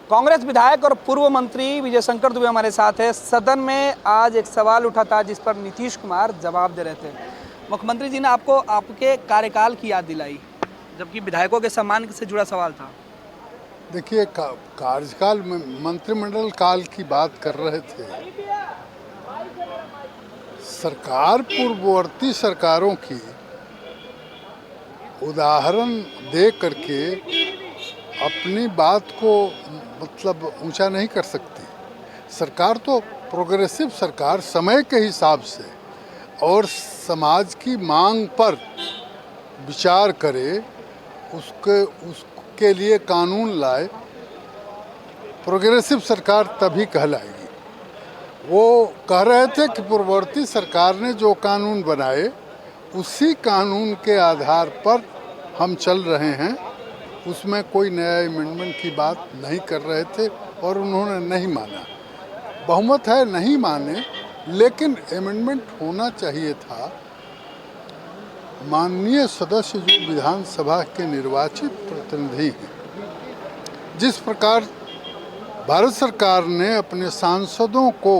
कांग्रेस विधायक और पूर्व मंत्री विजय शंकर दुबे हमारे साथ है। सदन में आज एक सवाल उठा था जिस पर नीतीश कुमार जवाब दे रहे थे। मुख्यमंत्री जी ने आपको आपके कार्यकाल की याद दिलाई, जबकि विधायकों के सम्मान से जुड़ा सवाल था। देखिए, कार्यकाल में मंत्रिमंडल काल की बात कर रहे थे। सरकार पूर्ववर्ती सरकारों की उदाहरण दे करके अपनी बात को मतलब ऊंचा नहीं कर सकती। सरकार तो प्रोग्रेसिव सरकार समय के हिसाब से और समाज की मांग पर विचार करे, उसके लिए कानून लाए, प्रोग्रेसिव सरकार तभी कहलाएगी। वो कह रहे थे कि पूर्ववर्ती सरकार ने जो कानून बनाए उसी कानून के आधार पर हम चल रहे हैं, उसमें कोई नया अमेंडमेंट की बात नहीं कर रहे थे और उन्होंने नहीं माना। बहुमत है, नहीं माने, लेकिन अमेंडमेंट होना चाहिए था। माननीय सदस्य जो विधानसभा के निर्वाचित प्रतिनिधि हैं, जिस प्रकार भारत सरकार ने अपने सांसदों को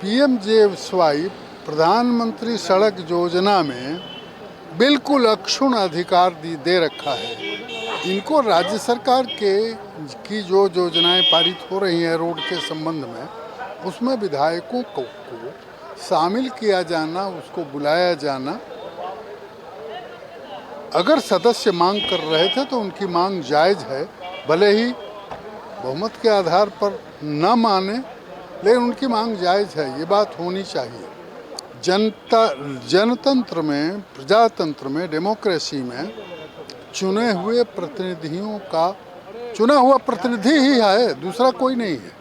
पीएमजेएसवाई प्रधानमंत्री सड़क योजना में बिल्कुल अक्षुण्ण अधिकार दे रखा है। इनको राज्य सरकार की जो योजनाएं पारित हो रही हैं रोड के संबंध में, उसमें विधायकों को शामिल किया जाना, उसको बुलाया जाना। अगर सदस्य मांग कर रहे थे तो उनकी मांग जायज़ है, भले ही बहुमत के आधार पर न माने, लेकिन उनकी मांग जायज़ है। ये बात होनी चाहिए। जनतंत्र में, प्रजातंत्र में, डेमोक्रेसी में चुने हुए प्रतिनिधियों का चुना हुआ प्रतिनिधि ही है, दूसरा कोई नहीं है।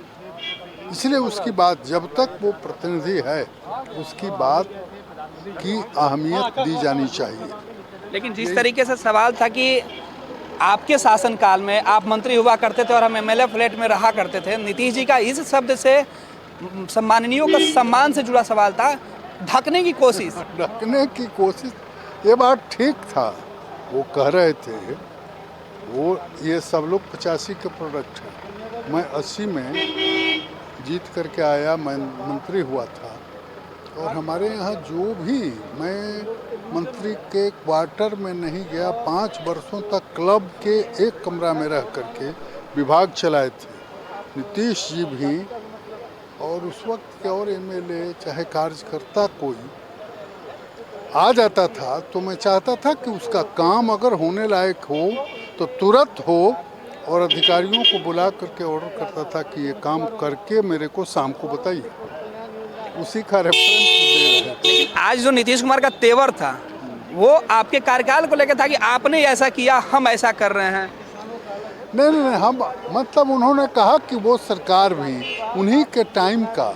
इसलिए उसकी बात, जब तक वो प्रतिनिधि है, उसकी बात की अहमियत दी जानी चाहिए। लेकिन जिस तरीके से सवाल था कि आपके शासनकाल में आप मंत्री हुआ करते थे और हम एमएलए फ्लैट में रहा करते थे, नीतीश जी का इस शब्द से सम्माननीयों का सम्मान से जुड़ा सवाल था, ढकने की कोशिश। ये बात ठीक था, वो कह रहे थे। वो ये सब लोग 85 के प्रोडक्ट हैं। मैं 80 में जीत करके आया, मैं मंत्री हुआ था। और हमारे यहाँ जो भी, मैं मंत्री के क्वार्टर में नहीं गया। 5 वर्षों तक क्लब के एक कमरा में रह करके विभाग चलाए थे नीतीश जी भी। और उस वक्त के और एमएलए चाहे कार्यकर्ता कोई आ जाता था तो मैं चाहता था कि उसका काम अगर होने लायक हो तो तुरंत हो, और अधिकारियों को बुला करके ऑर्डर करता था कि ये काम करके मेरे को शाम को बताइए। उसी का रेफरेंस दे रहे थे। लेकिन आज जो नीतीश कुमार का तेवर था वो आपके कार्यकाल को लेकर था कि आपने ऐसा किया, हम ऐसा कर रहे हैं। नहीं, हम मतलब उन्होंने कहा कि वो सरकार भी उन्हीं के टाइम का,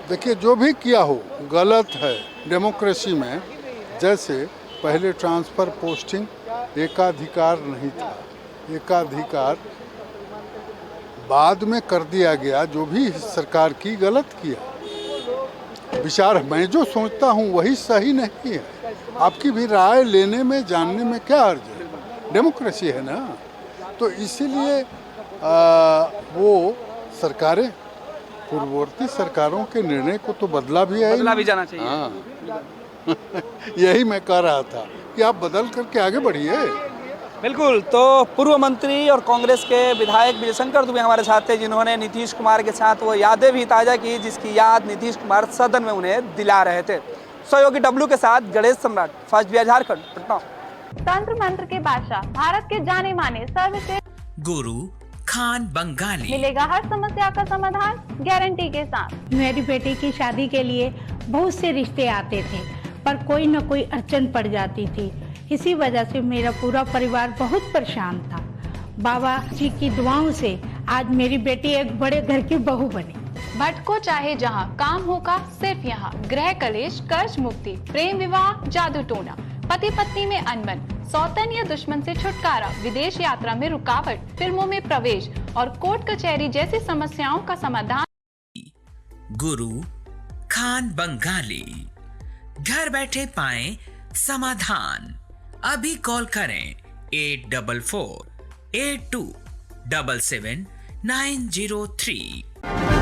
देखिए जो भी किया हो गलत है डेमोक्रेसी में। जैसे पहले ट्रांसफ़र पोस्टिंग एकाधिकार नहीं था, एकाधिकार बाद में कर दिया गया। जो भी सरकार की गलत किया विचार, मैं जो सोचता हूँ वही सही नहीं है। आपकी भी राय लेने में, जानने में क्या अर्ज है? डेमोक्रेसी है ना। तो इसीलिए वो सरकारें, पूर्ववर्ती सरकारों के निर्णय को तो बदला भी जाना चाहिए। हाँ यही मैं कह रहा था कि आप बदल करके आगे बढ़िए। बिल्कुल। तो पूर्व मंत्री और कांग्रेस के विधायक विजय शंकर दुबे हमारे साथ थे, जिन्होंने नीतीश कुमार के साथ वो यादें भी ताज़ा की जिसकी याद नीतीश कुमार सदन में उन्हें दिला रहे थे। सहयोगी डब्लू के साथ गणेश सम्राट, फर्स्ट बिहार झारखंड, पटना। तंत्र मंत्र के बादशाह, भारत के जाने माने सर्वश्रेष्ठ गुरु खान बंगाली, मिलेगा हर समस्या का समाधान गारंटी के साथ। मेरी बेटी की शादी के लिए बहुत से रिश्ते आते थे, पर कोई न कोई अड़चन पड़ जाती थी। इसी वजह से मेरा पूरा परिवार बहुत परेशान था। बाबा जी की दुआओं से आज मेरी बेटी एक बड़े घर की बहू बनी। भटको चाहे जहां, काम होगा सिर्फ यहाँ। गृह कलेश, कर्ज मुक्ति, प्रेम विवाह, जादू टोना, पति पत्नी में अनबन, सौतन या दुश्मन से छुटकारा, विदेश यात्रा में रुकावट, फिल्मों में प्रवेश और कोर्ट कचहरी जैसी समस्याओं का समाधान। गुरु खान बंगाली, घर बैठे पाएं समाधान। अभी कॉल करें 844 82777903।